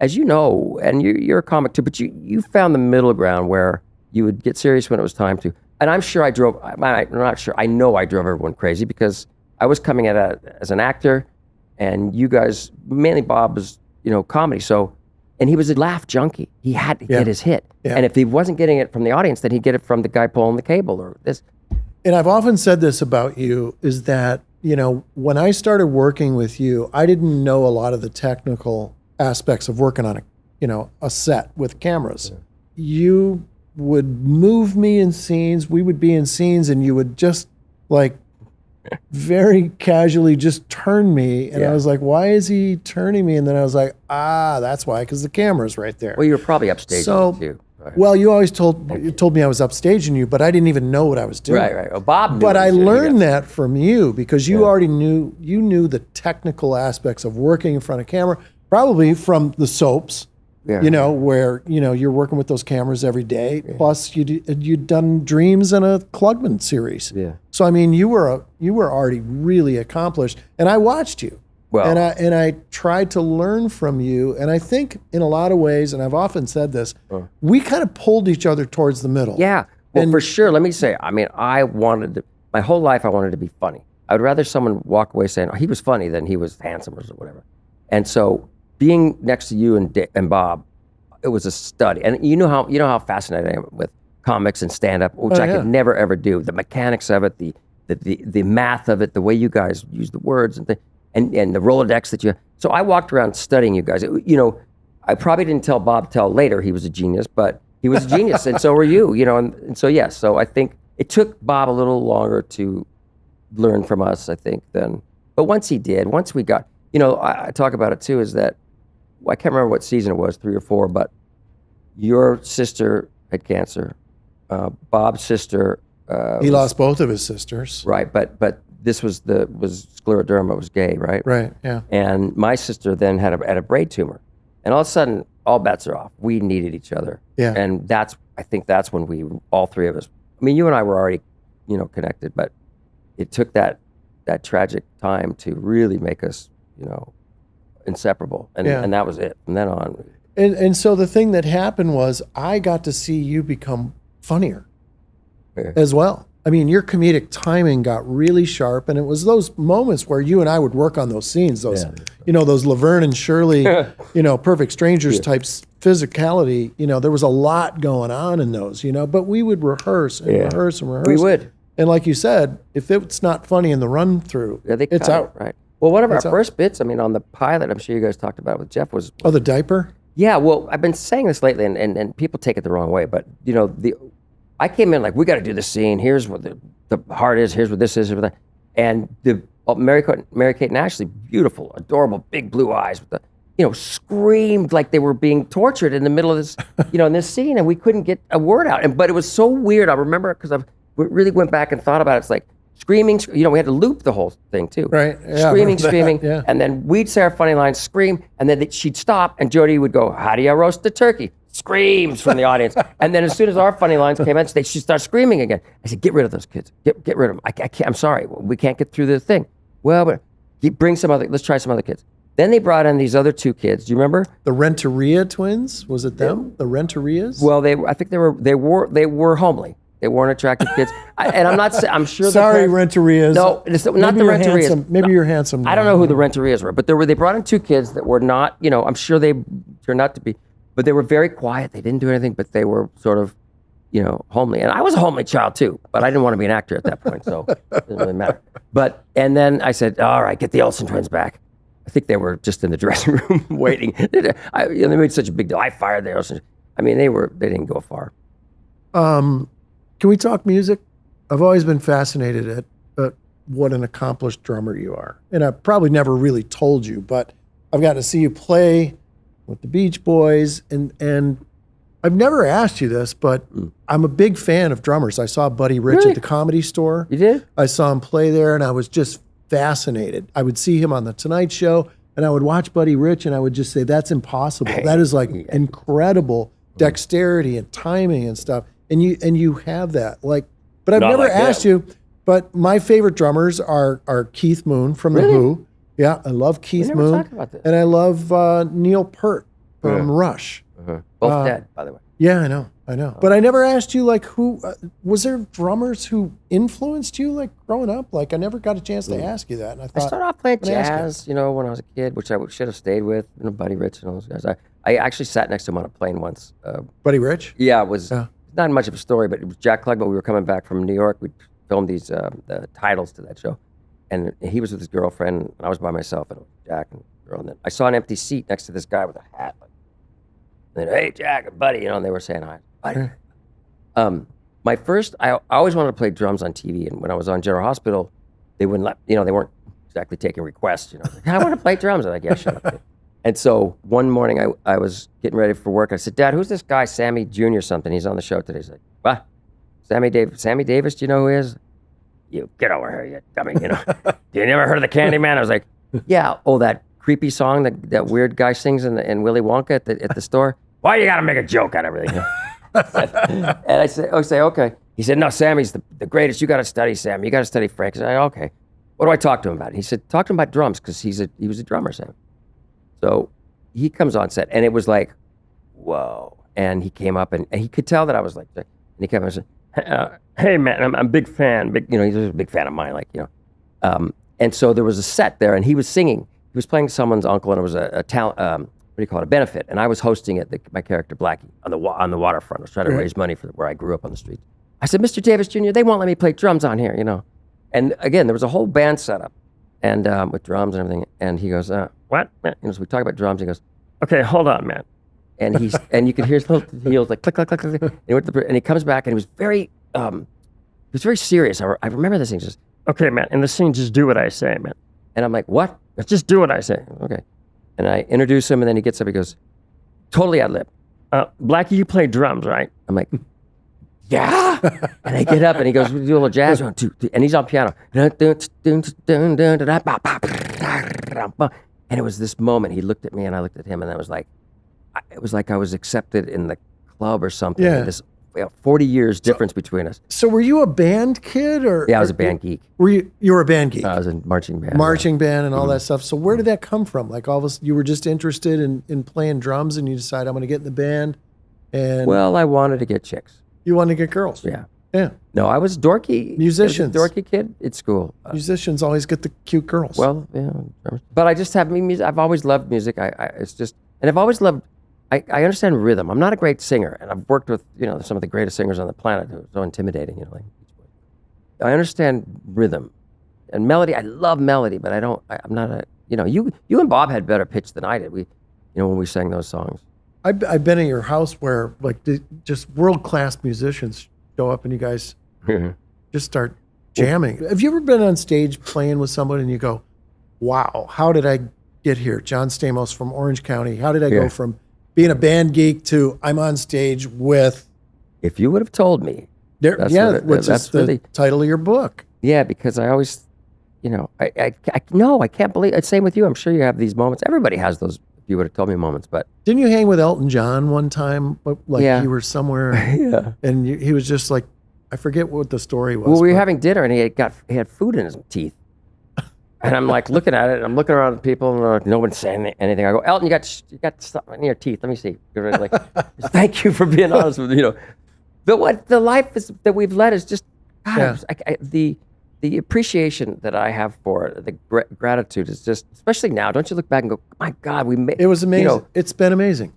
as you know, and you're a comic too, but you found the middle ground where you would get serious when it was time to. And I'm sure I'm not sure, I know I drove everyone crazy because I was coming at it as an actor, and you guys, mainly Bob, was, comedy. So, and he was a laugh junkie. He had to get his hit. Yeah. And if he wasn't getting it from the audience, then he'd get it from the guy pulling the cable or this. And I've often said this about you, is that, when I started working with you, I didn't know a lot of the technical aspects of working on a set with cameras. Yeah. You would move me in scenes, we would be in scenes, and you would just like very casually just turn me, and I was like, why is he turning me? And then I was like, that's why, because the camera's right there. Well, you were probably upstaging too. Right. Well, you always told me I was upstaging you, but I didn't even know what I was doing. Right. Well, Bob knew. But I learned that from you, because you already knew the technical aspects of working in front of camera, probably from the soaps. Yeah. Where, you're working with those cameras every day. Yeah. Plus, you'd done Dreams and a Klugman series. Yeah. So, I mean, you were already really accomplished. And I watched you. Well, and I tried to learn from you. And I think in a lot of ways, and I've often said this, we kind of pulled each other towards the middle. Yeah. Well, for sure. Let me say, I mean, my whole life I wanted to be funny. I would rather someone walk away saying, he was funny than he was handsome or whatever. And so, being next to you and Bob, it was a study. And you know how fascinated I am with comics and stand-up, which I could never ever do. The mechanics of it, the math of it, the way you guys use the words and the Rolodex that you. So I walked around studying you guys. I probably didn't tell Bob till later he was a genius, but he was a genius, and so were you. And so yes. So I think it took Bob a little longer to learn from us, I think, but once we got, I talk about it too, is that. I can't remember what season it was, 3 or 4, but your sister had cancer. Bob's sister. He lost both of his sisters. Right, but this was scleroderma, was gay, right? Right, yeah. And my sister then had a brain tumor, and all of a sudden, all bets are off. We needed each other. Yeah. And I think that's when we, all three of us. I mean, you and I were already, connected, but it took that tragic time to really make us, inseparable, and that was it from then on. And so the thing that happened was I got to see you become funnier as well. I mean, your comedic timing got really sharp, and it was those moments where you and I would work on those scenes, those Laverne and Shirley, Perfect Strangers types physicality. There was a lot going on in those, but we would rehearse and rehearse and rehearse. We would. And like you said, if it's not funny in the run through, it's out. Right. Well, one of our first bits, on the pilot, I'm sure you guys talked about it with Jeff, was... Oh, the diaper? Yeah, well, I've been saying this lately, and people take it the wrong way, but, I came in like, we got to do this scene, here's what the heart is, here's what this is, here's what that. And Mary-Kate and Ashley, beautiful, adorable, big blue eyes, with the, screamed like they were being tortured in the middle of this, in this scene, and we couldn't get a word out. But it was so weird, I remember, because we really went back and thought about it. It's like, screaming, we had to loop the whole thing too. Right. Yeah, screaming, and then we'd say our funny lines, scream, and then she'd stop, and Jody would go, "How do you roast the turkey?" Screams from the audience, and then as soon as our funny lines came in, she'd start screaming again. I said, "Get rid of those kids. Get rid of them. I can't. I'm sorry, we can't get through the thing." Well, but bring some other. Let's try some other kids. Then they brought in these other 2 kids. Do you remember the Renteria twins? Was it them? The Renterias? Well, I think they were homely. They weren't attractive kids, I'm sure. Sorry, Renterias. No, it's not the Renterias. Maybe you're handsome. Now. I don't know who the Renterias were, but they brought in 2 kids that were not. I'm sure they turned out to be, but they were very quiet. They didn't do anything, but they were sort of, homely. And I was a homely child too, but I didn't want to be an actor at that point, so it didn't really matter. And then I said, all right, get the Olsen twins back. I think they were just in the dressing room waiting. They made such a big deal. I fired the Olsen. They didn't go far. Can we talk music? I've always been fascinated at what an accomplished drummer you are. And I've probably never really told you, but I've got to see you play with the Beach Boys. And I've never asked you this, but I'm a big fan of drummers. I saw Buddy Rich at the Comedy Store. You did? I saw him play there, and I was just fascinated. I would see him on The Tonight Show, and I would watch Buddy Rich, and I would just say, that's impossible. That is like incredible dexterity and timing and stuff. And you have that, but I've never asked you. But my favorite drummers are Keith Moon from The Who. Yeah, I love Keith Moon. Talked about this. And I love Neil Peart. from Rush. Both dead, by the way. Yeah, I know. But I never asked you, like, who was there drummers who influenced you, like, growing up? Like, I never got a chance to ask you that. And I thought, started off playing jazz, when I was a kid, which I should have stayed with, Buddy Rich and all those guys. I actually sat next to him on a plane once. Buddy Rich? Yeah, it was not much of a story, but it was Jack Klugman. We were coming back from New York. We filmed these the titles to that show, and he was with his girlfriend, and I was by myself, and it was Jack and the girl. And then I saw an empty seat next to this guy with a hat. And then, hey, Jack, buddy, and they were saying hi. Buddy. I always wanted to play drums on TV, and when I was on General Hospital, they wouldn't let, they weren't exactly taking requests, Like, I want to play drums. I'm like, yeah, shut up. And so one morning I was getting ready for work. I said, Dad, who's this guy, Sammy Jr. something? He's on the show today. He's like, what? Sammy Davis, do you know who he is? You get over here, you dummy, You never heard of the Candyman? I was like, yeah. Oh, that creepy song that weird guy sings in Willy Wonka at the store? Why you got to make a joke out of everything? And I say, okay. He said, no, Sammy's the greatest. You got to study Sam. You got to study Frank. I said, okay. What do I talk to him about? He said, talk to him about drums because he was a drummer, Sam. So he comes on set, and it was like, whoa. And he came up, and he could tell that I was like, and he came up and said, hey, man, I'm a big fan. He's a big fan of mine, and so there was a set there, and he was singing. He was playing someone's uncle, and it was a talent, a benefit. And I was hosting it, my character, Blackie, on the waterfront. I was trying to raise money for where I grew up on the street. I said, Mr. Davis Jr., they won't let me play drums on here, And again, there was a whole band set up, and with drums and everything. And he goes, what? So we talk about drums. He goes, okay, hold on, man. And and you could hear his little heels like click, click, click, click. And he comes back, and he was very serious. I remember this thing, just, okay, man, in the scene, just do what I say, man. And I'm like, what? Just do what I say. Okay. And I introduce him, and then he gets up, he goes, totally ad lib. Blackie, you play drums, right? I'm like, yeah. And I get up, and he goes, we do a little jazz, 1, 2, 3, and he's on piano. And it was this moment. He looked at me, and I looked at him, and it was like I was accepted in the club or something. Yeah. This 40 years difference between us. So were you a band kid, or? Yeah, I was a band geek. You were a band geek? I was in marching band. Marching band and all that stuff. So where did that come from? Like, all of us, you were just interested in playing drums, and you decided, I'm going to get in the band. And well, I wanted to get chicks. You wanted to get girls? Yeah. Yeah. No, I was dorky. Musicians. I was a dorky kid at school. Musicians always get the cute girls. Well, yeah. But I just have music. I've always loved music. It's just, and I've always loved, I understand rhythm. I'm not a great singer, and I've worked with, some of the greatest singers on the planet who are so intimidating, I understand rhythm and melody. I love melody, but I'm not a, you and Bob had better pitch than I did. When we sang those songs. I've been at your house where, like, just world-class musicians show up, and you guys just start jamming. Have you ever been on stage playing with somebody and you go, wow, how did I get here? John Stamos from Orange County. How did I go from being a band geek to I'm on stage with... If you would have told me. Which is the title of your book. Yeah, because I always, I can't believe it. Same with you. I'm sure you have these moments. Everybody has those, if you would have told me, moments. But didn't you hang with Elton John one time? Like, you were somewhere, and he was just like, I forget what the story was. Well, we were having dinner, and he had food in his teeth. And I'm like looking at it, and I'm looking around at people, and no one's saying anything. I go, Elton, you got something in your teeth. Let me see. Like, thank you for being honest with me. But what the life is that we've led is just, God, the appreciation that I have for it, the gratitude is just, especially now. Don't you look back and go, my God, we made. It was amazing. It's been amazing.